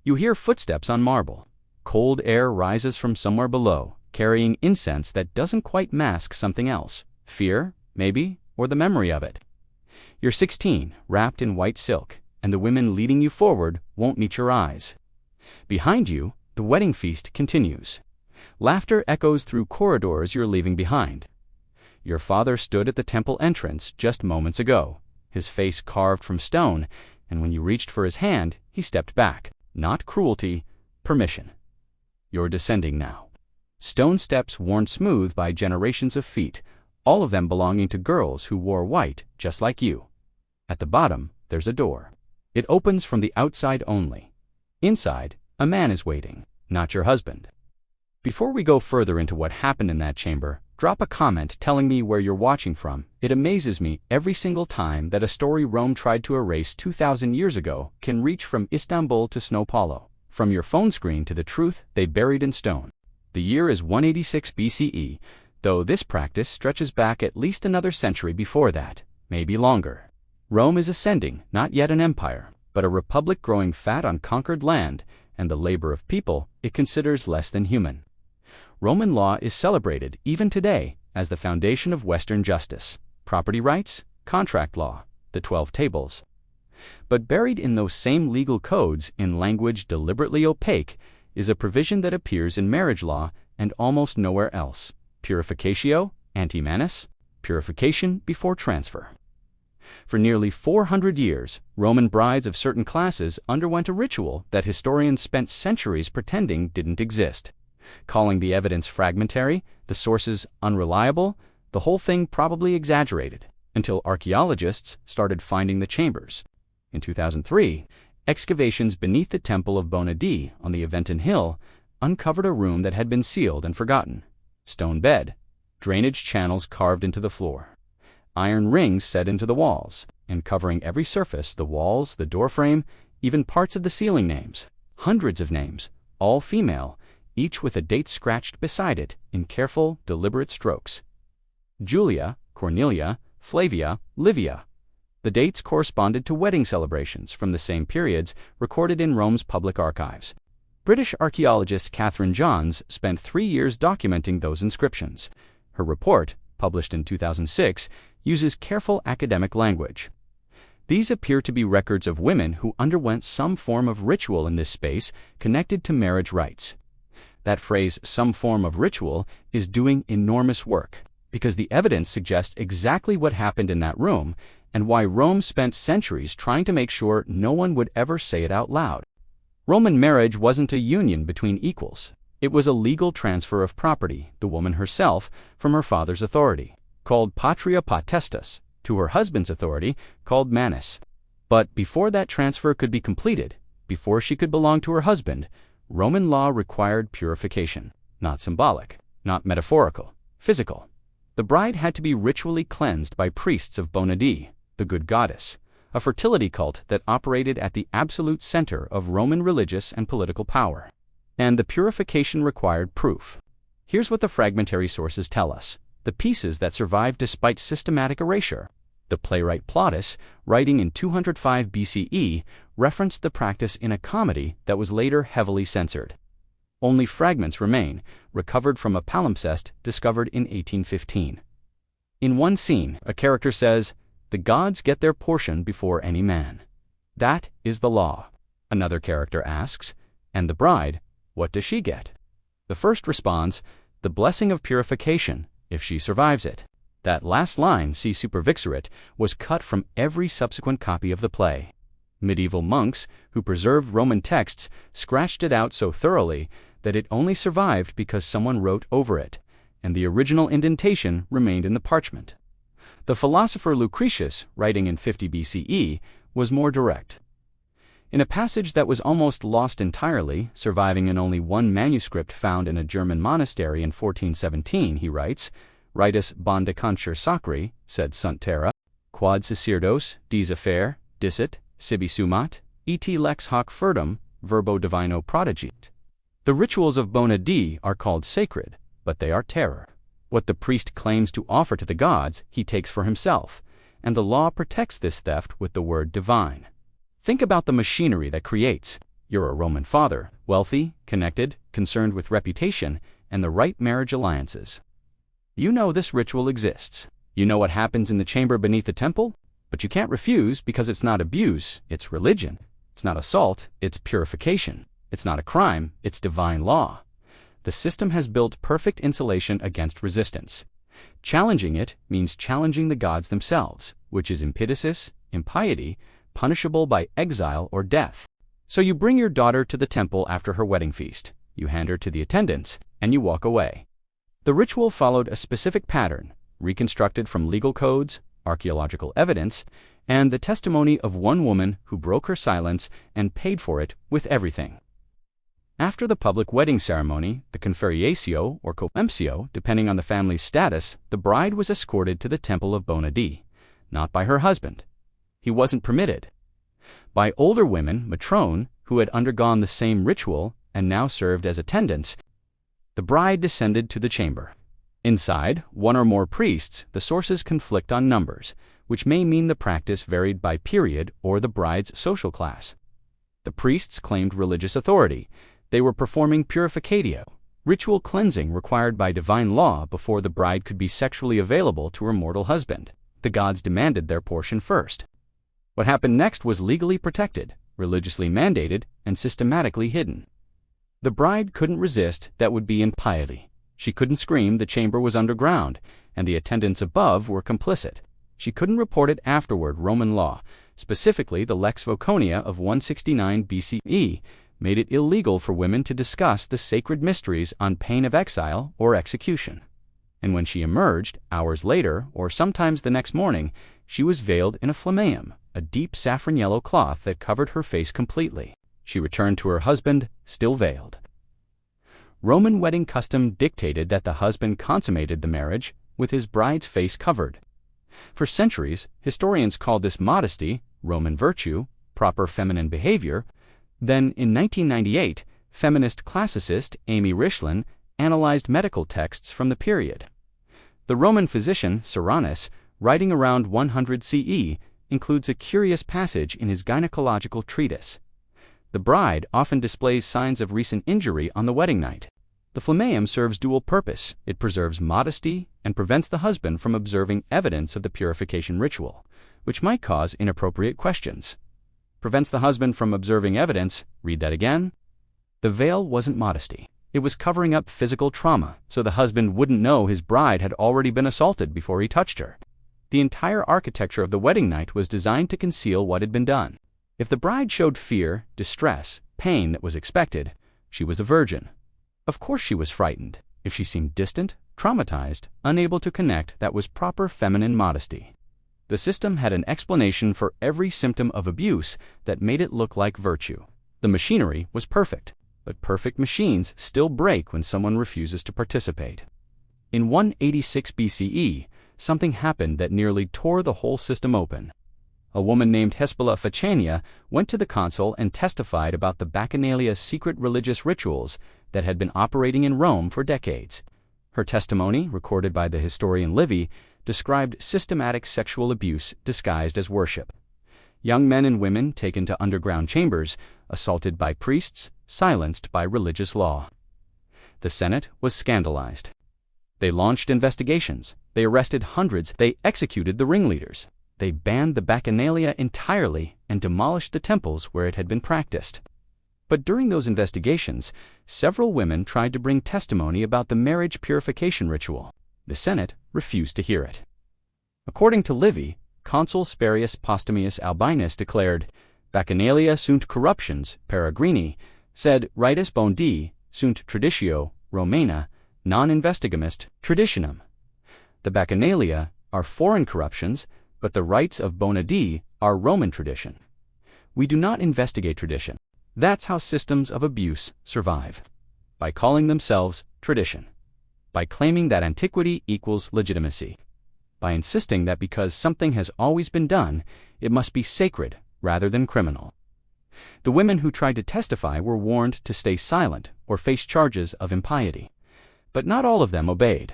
You hear footsteps on marble. Cold air rises from somewhere below, carrying incense that doesn't quite mask something else. Fear, maybe, or the memory of it. You're 16, wrapped in white silk, and the women leading you forward won't meet your eyes. Behind you, the wedding feast continues. Laughter echoes through corridors you're leaving behind. Your father stood at the temple entrance just moments ago, his face carved from stone, and when you reached for his hand, he stepped back. Not cruelty, permission. You're descending now. Stone steps worn smooth by generations of feet, all of them belonging to girls who wore white just like you. At the bottom, there's a door. It opens from the outside only. Inside, a man is waiting, not your husband. Before we go further into what happened in that chamber, drop a comment telling me where you're watching from. It amazes me every single time that a story Rome tried to erase 2,000 years ago can reach from Istanbul to Sao Paulo, from your phone screen to the truth they buried in stone. The year is 186 BCE, though this practice stretches back at least another century before that, maybe longer. Rome is ascending, not yet an empire, but a republic growing fat on conquered land and the labor of people it considers less than human. Roman law is celebrated, even today, as the foundation of Western justice. Property rights, contract law, the 12 tables. But buried in those same legal codes in language deliberately opaque is a provision that appears in marriage law and almost nowhere else. Purificatio, ante manus, purification before transfer. For nearly 400 years, Roman brides of certain classes underwent a ritual that historians spent centuries pretending didn't exist, calling the evidence fragmentary, the sources unreliable, the whole thing probably exaggerated, until archaeologists started finding the chambers. In 2003, excavations beneath the Temple of Bona Dea on the Aventin Hill uncovered a room that had been sealed and forgotten. Stone bed, drainage channels carved into the floor, iron rings set into the walls, and covering every surface, the walls, the doorframe, even parts of the ceiling names. Hundreds of names, all female, each with a date scratched beside it in careful, deliberate strokes. Julia, Cornelia, Flavia, Livia. The dates corresponded to wedding celebrations from the same periods recorded in Rome's public archives. British archaeologist Catherine Johns spent 3 years documenting those inscriptions. Her report, published in 2006, uses careful academic language. These appear to be records of women who underwent some form of ritual in this space connected to marriage rites. That phrase, some form of ritual, is doing enormous work, because the evidence suggests exactly what happened in that room and why Rome spent centuries trying to make sure no one would ever say it out loud. Roman marriage wasn't a union between equals. It was a legal transfer of property, the woman herself, from her father's authority, called patria potestas, to her husband's authority, called manus. But before that transfer could be completed, before she could belong to her husband, Roman law required purification, not symbolic, not metaphorical, physical. The bride had to be ritually cleansed by priests of Bona Dea, the good goddess, a fertility cult that operated at the absolute center of Roman religious and political power. And the purification required proof. Here's what the fragmentary sources tell us, the pieces that survived despite systematic erasure. The playwright Plautus, writing in 205 BCE, referenced the practice in a comedy that was later heavily censored. Only fragments remain, recovered from a palimpsest discovered in 1815. In one scene, a character says, "The gods get their portion before any man." That is the law. Another character asks, "And the bride, what does she get?" The first responds, "The blessing of purification, if she survives it." That last line, see Supervixerit, was cut from every subsequent copy of the play. Medieval monks, who preserved Roman texts, scratched it out so thoroughly that it only survived because someone wrote over it, and the original indentation remained in the parchment. The philosopher Lucretius, writing in 50 BCE, was more direct. In a passage that was almost lost entirely, surviving in only one manuscript found in a German monastery in 1417, he writes, "Ritus bondecantur sacri, sed sunt terra, quod sacerdos, dies affair, dicit, sibi sumat, et lex hoc ferdum, verbo divino prodigit." The rituals of Bona Dea are called sacred, but they are terror. What the priest claims to offer to the gods, he takes for himself, and the law protects this theft with the word divine. Think about the machinery that creates. You're a Roman father, wealthy, connected, concerned with reputation, and the right marriage alliances. You know this ritual exists. You know what happens in the chamber beneath the temple, but you can't refuse because it's not abuse, it's religion. It's not assault, it's purification. It's not a crime, it's divine law. The system has built perfect insulation against resistance. Challenging it means challenging the gods themselves, which is impetuous, impiety, punishable by exile or death. So you bring your daughter to the temple after her wedding feast, you hand her to the attendants, and you walk away. The ritual followed a specific pattern, reconstructed from legal codes, archaeological evidence, and the testimony of one woman who broke her silence and paid for it with everything. After the public wedding ceremony, the conferatio or coemptio, depending on the family's status, the bride was escorted to the temple of Bona Dea, not by her husband. He wasn't permitted. By older women, matrone, who had undergone the same ritual and now served as attendants. The bride descended to the chamber. Inside, one or more priests, the sources conflict on numbers, which may mean the practice varied by period or the bride's social class. The priests claimed religious authority. They were performing purificatio, ritual cleansing required by divine law before the bride could be sexually available to her mortal husband. The gods demanded their portion first. What happened next was legally protected, religiously mandated, and systematically hidden. The bride couldn't resist, that would be impiety. She couldn't scream, the chamber was underground, and the attendants above were complicit. She couldn't report it afterward. Roman law, specifically the Lex Voconia of 169 BCE, made it illegal for women to discuss the sacred mysteries on pain of exile or execution. And when she emerged, hours later, or sometimes the next morning, she was veiled in a flammeum, a deep saffron yellow cloth that covered her face completely. She returned to her husband, still veiled. Roman wedding custom dictated that the husband consummated the marriage with his bride's face covered. For centuries, historians called this modesty, Roman virtue, proper feminine behavior. Then, in 1998, feminist classicist Amy Richlin analyzed medical texts from the period. The Roman physician Ceremonies, writing around 100 CE, includes a curious passage in his gynecological treatise. The bride often displays signs of recent injury on the wedding night. The flammeum serves dual purpose. It preserves modesty and prevents the husband from observing evidence of the purification ritual, which might cause inappropriate questions. Prevents the husband from observing evidence. Read that again. The veil wasn't modesty. It was covering up physical trauma, so the husband wouldn't know his bride had already been assaulted before he touched her. The entire architecture of the wedding night was designed to conceal what had been done. If the bride showed fear, distress, pain that was expected, she was a virgin. Of course she was frightened. If she seemed distant, traumatized, unable to connect, that was proper feminine modesty. The system had an explanation for every symptom of abuse that made it look like virtue. The machinery was perfect, but perfect machines still break when someone refuses to participate. In 186 BCE, something happened that nearly tore the whole system open. A woman named Hespila Facania went to the consul and testified about the Bacchanalia's secret religious rituals that had been operating in Rome for decades. Her testimony, recorded by the historian Livy, described systematic sexual abuse disguised as worship. Young men and women taken to underground chambers, assaulted by priests, silenced by religious law. The Senate was scandalized. They launched investigations. They arrested hundreds. They executed the ringleaders. They banned the Bacchanalia entirely and demolished the temples where it had been practiced. But during those investigations, several women tried to bring testimony about the marriage purification ritual. The Senate refused to hear it. According to Livy, Consul Spurius Postumius Albinus declared, Bacchanalia sunt corruptions, peregrini, sed ritus bondi, sunt traditio, Romana, non investigamist, traditionem. The Bacchanalia are foreign corruptions, but the rites of Bona Dea are Roman tradition. We do not investigate tradition. That's how systems of abuse survive. By calling themselves tradition. By claiming that antiquity equals legitimacy. By insisting that because something has always been done, it must be sacred rather than criminal. The women who tried to testify were warned to stay silent or face charges of impiety. But not all of them obeyed.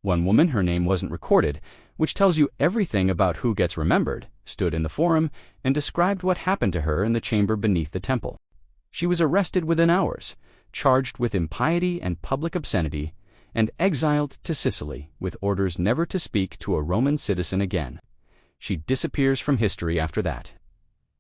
One woman, her name wasn't recorded, which tells you everything about who gets remembered, stood in the forum and described what happened to her in the chamber beneath the temple. She was arrested within hours, charged with impiety and public obscenity, and exiled to Sicily with orders never to speak to a Roman citizen again. She disappears from history after that.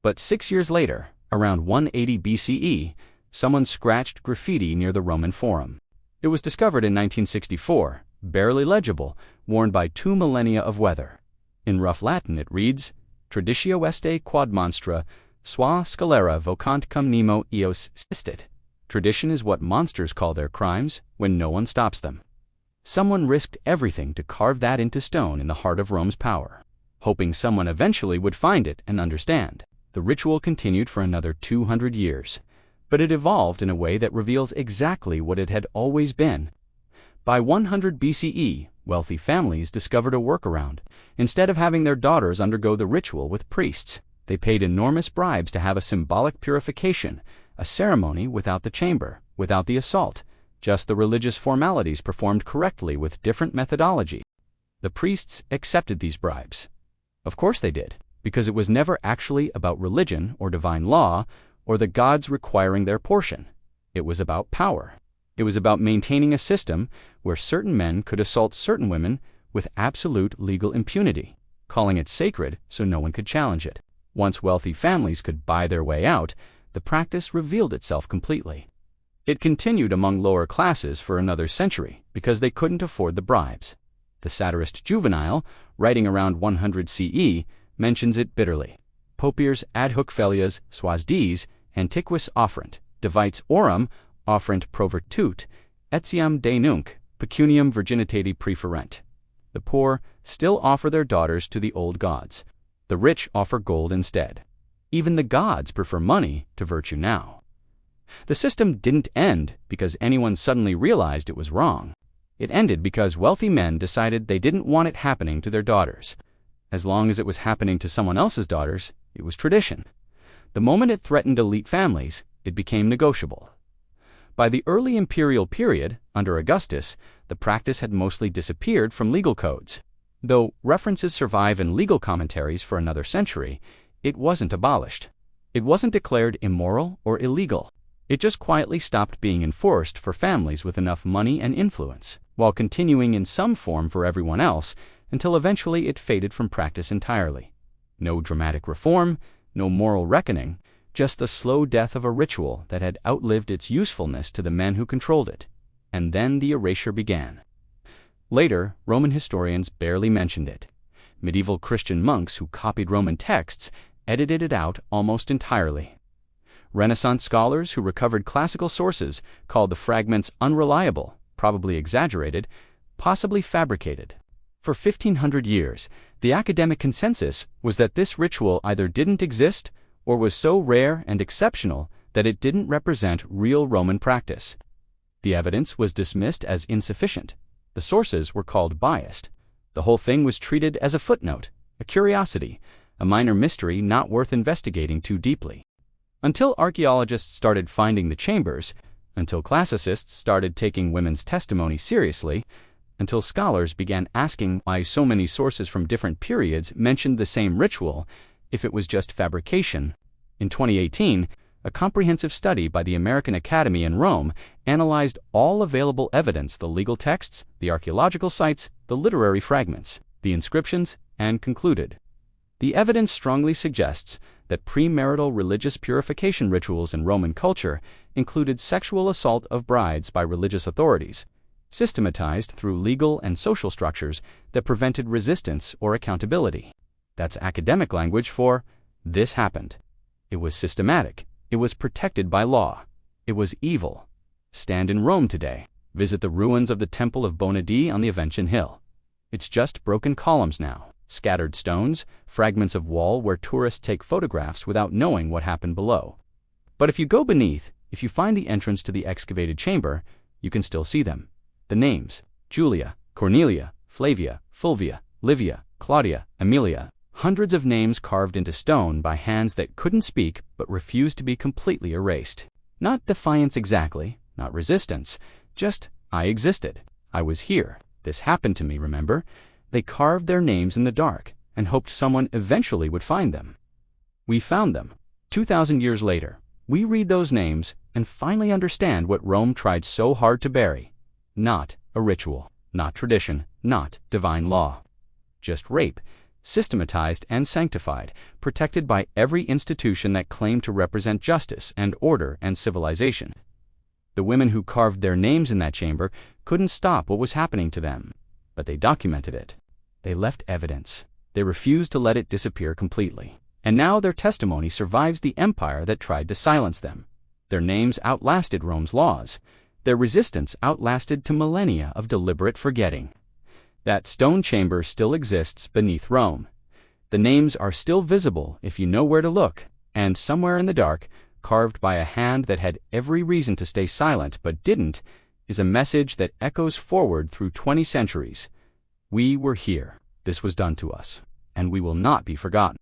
But 6 years later, around 180 BCE, someone scratched graffiti near the Roman Forum. It was discovered in 1964, barely legible, worn by 2 millennia of weather. In rough Latin it reads, Traditio este quod monstra, sua scalera vocant cum nemo eos sistit. Tradition is what monsters call their crimes when no one stops them. Someone risked everything to carve that into stone in the heart of Rome's power, hoping someone eventually would find it and understand. The ritual continued for another 200 years, but it evolved in a way that reveals exactly what it had always been. By 100 BCE, wealthy families discovered a workaround. Instead of having their daughters undergo the ritual with priests, they paid enormous bribes to have a symbolic purification, a ceremony without the chamber, without the assault, just the religious formalities performed correctly with different methodology. The priests accepted these bribes. Of course they did, because it was never actually about religion or divine law or the gods requiring their portion. It was about power. It was about maintaining a system where certain men could assault certain women with absolute legal impunity, calling it sacred so no one could challenge it. Once wealthy families could buy their way out, the practice revealed itself completely. It continued among lower classes for another century because they couldn't afford the bribes. The satirist Juvenal, writing around 100 CE, mentions it bitterly. Popiers ad hoc felias suas dies antiquis offrent, devites orum offrent pro virtute, etiam de nunc, pecuniam virginitati preferent. The poor still offer their daughters to the old gods. The rich offer gold instead. Even the gods prefer money to virtue now. The system didn't end because anyone suddenly realized it was wrong. It ended because wealthy men decided they didn't want it happening to their daughters. As long as it was happening to someone else's daughters, it was tradition. The moment it threatened elite families, it became negotiable. By the early imperial period, under Augustus, the practice had mostly disappeared from legal codes. Though references survive in legal commentaries for another century, it wasn't abolished. It wasn't declared immoral or illegal. It just quietly stopped being enforced for families with enough money and influence, while continuing in some form for everyone else, until eventually it faded from practice entirely. No dramatic reform, no moral reckoning, just the slow death of a ritual that had outlived its usefulness to the men who controlled it. And then the erasure began. Later, Roman historians barely mentioned it. Medieval Christian monks who copied Roman texts edited it out almost entirely. Renaissance scholars who recovered classical sources called the fragments unreliable, probably exaggerated, possibly fabricated. For 1,500 years, the academic consensus was that this ritual either didn't exist or was so rare and exceptional that it didn't represent real Roman practice. The evidence was dismissed as insufficient. The sources were called biased. The whole thing was treated as a footnote, a curiosity, a minor mystery not worth investigating too deeply. Until archaeologists started finding the chambers, until classicists started taking women's testimony seriously, until scholars began asking why so many sources from different periods mentioned the same ritual, if it was just fabrication. In 2018, a comprehensive study by the American Academy in Rome analyzed all available evidence: the legal texts, the archaeological sites, the literary fragments, the inscriptions, and concluded. The evidence strongly suggests that premarital religious purification rituals in Roman culture included sexual assault of brides by religious authorities, systematized through legal and social structures that prevented resistance or accountability. That's academic language for this happened. It was systematic. It was protected by law. It was evil. Stand in Rome today. Visit the ruins of the Temple of Bonadi on the Aventian Hill. It's just broken columns now, scattered stones, fragments of wall where tourists take photographs without knowing what happened below. But if you go beneath, if you find the entrance to the excavated chamber, you can still see them. The names: Julia, Cornelia, Flavia, Fulvia, Livia, Claudia, Aemilia. Hundreds of names carved into stone by hands that couldn't speak but refused to be completely erased. Not defiance exactly, not resistance, just I existed. I was here. This happened to me, remember? They carved their names in the dark and hoped someone eventually would find them. We found them. 2,000 years later, We read those names and finally understand what Rome tried so hard to bury. Not a ritual, not tradition, not divine law. Just rape, systematized and sanctified, protected by every institution that claimed to represent justice and order and civilization. The women who carved their names in that chamber couldn't stop what was happening to them, but they documented it. They left evidence. They refused to let it disappear completely. And now their testimony survives the empire that tried to silence them. Their names outlasted Rome's laws. Their resistance outlasted to millennia of deliberate forgetting. That stone chamber still exists beneath Rome. The names are still visible if you know where to look, and somewhere in the dark, carved by a hand that had every reason to stay silent but didn't, is a message that echoes forward through 20 centuries. We were here. This was done to us, and we will not be forgotten.